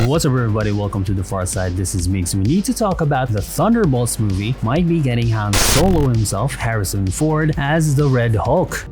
What's up everybody, welcome to The Far Side. This is Migs. We need to talk about the Thunderbolts movie might be getting Han Solo himself, Harrison Ford, as the Red Hulk.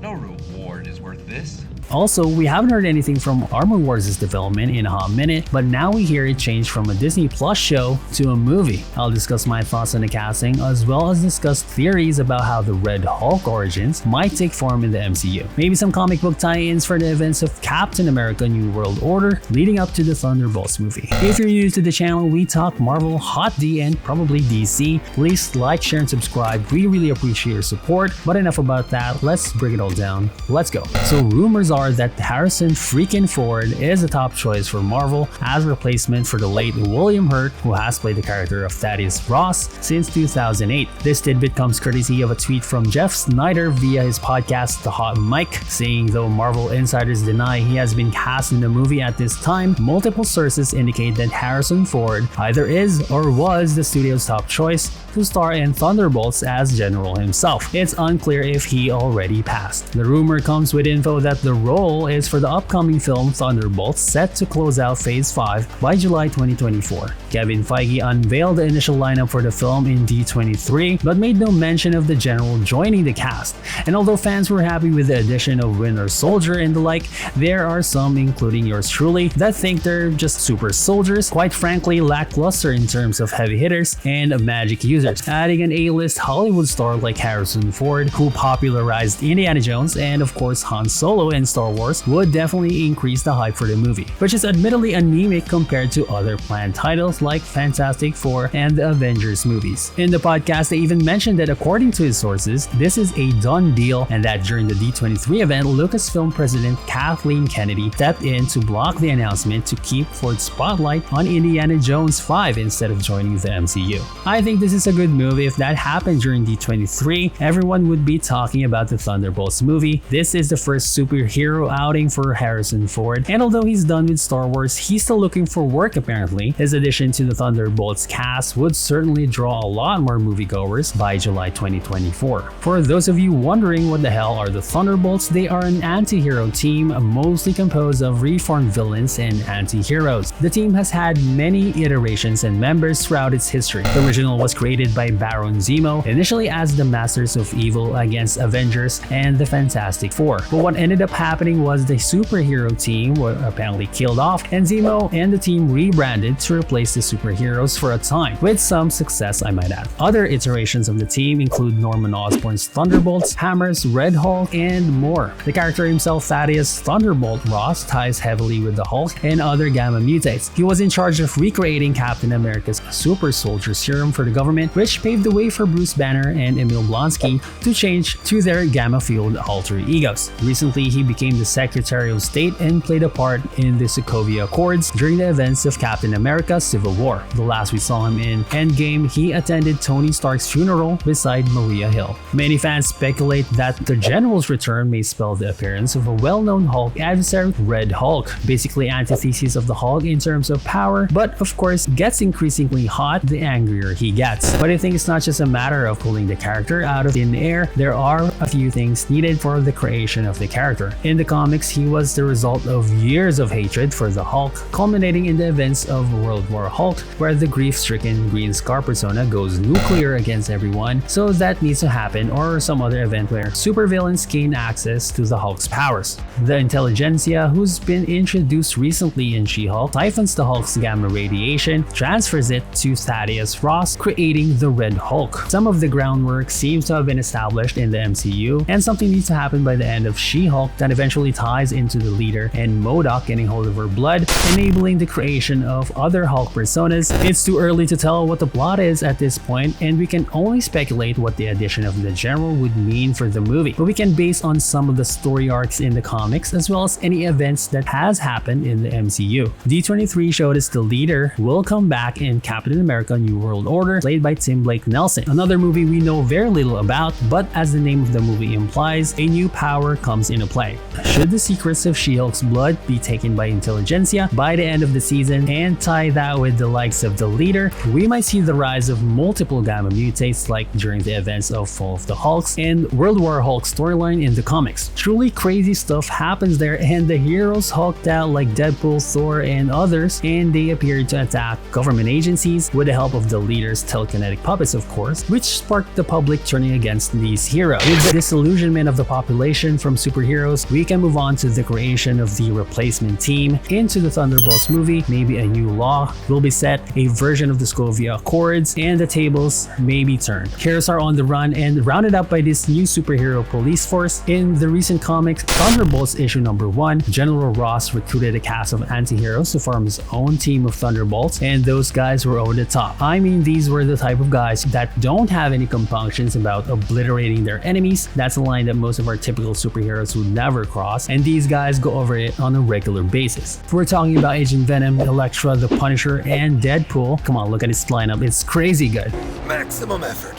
No reward is worth this. Also, we haven't heard anything from Armor Wars' development in a hot minute, but now we hear it changed from a Disney Plus show to a movie. I'll discuss my thoughts on the casting, as well as discuss theories about how the Red Hulk origins might take form in the MCU. Maybe some comic book tie-ins for the events of Captain America New World Order leading up to the Thunderbolts movie. If you're new to the channel, we talk Marvel, Hot D, and probably DC. Please like, share, and subscribe. We really appreciate your support. But enough about that, let's break it all down. Let's go. So rumors are that Harrison freaking Ford is a top choice for Marvel as replacement for the late William Hurt, who has played the character of Thaddeus Ross since 2008. This tidbit comes courtesy of a tweet from Jeff Snyder via his podcast The Hot Mic, saying though Marvel insiders deny he has been cast in the movie at this time, multiple sources indicate that Harrison Ford either is or was the studio's top choice to star in Thunderbolts as General himself. It's unclear if he already passed. The rumor comes with info that the role is for the upcoming film Thunderbolts, set to close out Phase 5 by July 2024. Kevin Feige unveiled the initial lineup for the film in D23, but made no mention of the General joining the cast. And although fans were happy with the addition of Winter Soldier and the like, there are some, including yours truly, that think they're just super soldiers, quite frankly lackluster in terms of heavy hitters and magic users. Adding an A-list Hollywood star like Harrison Ford, who popularized Indiana Jones and of course Han Solo in Star Wars, would definitely increase the hype for the movie, which is admittedly anemic compared to other planned titles like Fantastic Four and the Avengers movies. In the podcast, they even mentioned that according to his sources, this is a done deal and that during the D23 event, Lucasfilm president Kathleen Kennedy stepped in to block the announcement to keep Ford's spotlight on Indiana Jones 5 instead of joining the MCU. I think this is a good move. If that happened during D23, everyone would be talking about the Thunderbolts movie. This is the first superhero outing for Harrison Ford, and although he's done with Star Wars, he's still looking for work apparently. His addition to the Thunderbolts cast would certainly draw a lot more moviegoers by July 2024. For those of you wondering what the hell are the Thunderbolts, they are an anti-hero team mostly composed of reformed villains and anti-heroes. The team has had many iterations and members throughout its history. The original was created by Baron Zemo, initially as the Masters of Evil against Avengers and the Fantastic Four. But what ended up happening was the superhero team were apparently killed off, and Zemo and the team rebranded to replace the superheroes for a time, with some success I might add. Other iterations of the team include Norman Osborn's Thunderbolts, Hammer's Red Hulk, and more. The character himself, Thaddeus Thunderbolt Ross, ties heavily with the Hulk and other Gamma mutates. He was in charge of recreating Captain America's super soldier serum for the government, which paved the way for Bruce Banner and Emil Blonsky to change to their Gamma-fueled alter egos. Recently, he became the Secretary of State and played a part in the Sokovia Accords during the events of Captain America Civil War. The last we saw him in Endgame, he attended Tony Stark's funeral beside Maria Hill. Many fans speculate that the General's return may spell the appearance of a well-known Hulk adversary, Red Hulk, basically antithesis of the Hulk in terms of power, but of course gets increasingly hot the angrier he gets. But I think it's not just a matter of pulling the character out of thin air. There are a few things needed for the creation of the character. In the comics, he was the result of years of hatred for the Hulk, culminating in the events of World War Hulk, where the grief-stricken Green Scar persona goes nuclear against everyone, so that needs to happen, or some other event where supervillains gain access to the Hulk's powers. The Intelligentsia, who's been introduced recently in She-Hulk, siphons the Hulk's gamma radiation, transfers it to Thaddeus Ross, creating the Red Hulk. Some of the groundwork seems to have been established in the MCU, and something needs to happen by the end of She-Hulk that eventually ties into the leader and MODOK getting hold of her blood, enabling the creation of other Hulk personas. It's too early to tell what the plot is at this point, and we can only speculate what the addition of the General would mean for the movie, but we can base on some of the story arcs in the comics as well as any events that has happened in the MCU. D23 showed us the leader will come back in Captain America New World Order, played by Tim Blake Nelson, another movie we know very little about, but as the name of the movie implies, a new power comes into play. should the secrets of She-Hulk's blood be taken by intelligentsia by the end of the season and tie that with the likes of the leader, we might see the rise of multiple gamma mutates like during the events of Fall of the Hulks and World War Hulk storyline in the comics. Truly crazy stuff happens there, and the heroes hulked out like Deadpool, Thor, and others, and they appeared to attack government agencies with the help of the leader's telekinetic puppets, of course, which sparked the public turning against these heroes. With the disillusionment of the population from superheroes, we can move on to the creation of the replacement team. Into the Thunderbolts movie, maybe a new law will be set, a version of the Sokovia Accords, and the tables may be turned. Heroes are on the run and rounded up by this new superhero police force. In the recent comics Thunderbolts issue number 1, General Ross recruited a cast of anti-heroes to form his own team of Thunderbolts, and those guys were over the top. I mean, these were the type of guys that don't have any compunctions about obliterating their enemies. That's a line that most of our typical superheroes would never cross, and these guys go over it on a regular basis. If we're talking about Agent Venom, Elektra, the Punisher, and Deadpool, come on, look at this lineup, it's crazy good. Maximum effort.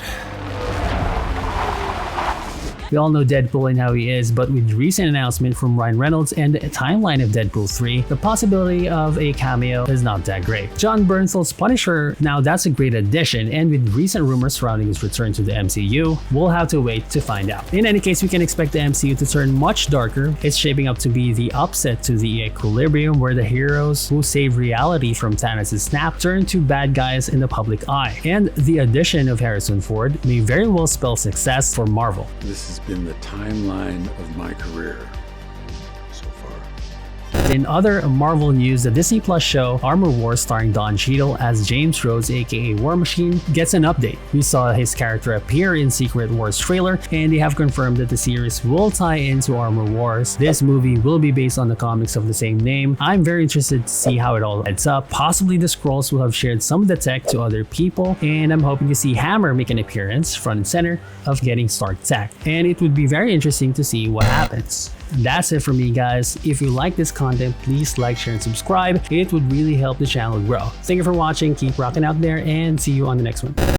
We all know Deadpool and how he is, but with recent announcement from Ryan Reynolds and the timeline of Deadpool 3, the possibility of a cameo is not that great. John Bernthal's Punisher, now that's a great addition, and with recent rumors surrounding his return to the MCU, we'll have to wait to find out. In any case, we can expect the MCU to turn much darker. It's shaping up to be the upset to the equilibrium where the heroes who save reality from Thanos' snap turn to bad guys in the public eye. And the addition of Harrison Ford may very well spell success for Marvel. This has been the timeline of my career so far. In other Marvel news, the Disney Plus show Armor Wars starring Don Cheadle as James Rhodes aka War Machine gets an update. We saw his character appear in Secret Wars trailer, and they have confirmed that the series will tie into Armor Wars. This movie will be based on the comics of the same name. I'm very interested to see how it all heads up. Possibly the Skrulls will have shared some of the tech to other people, and I'm hoping to see Hammer make an appearance front and center of getting Stark tech. And it would be very interesting to see what happens. That's it for me, guys. If you like this content, please like, share, and subscribe. It would really help the channel grow. Thank you for watching, keep rocking out there, and see you on the next one.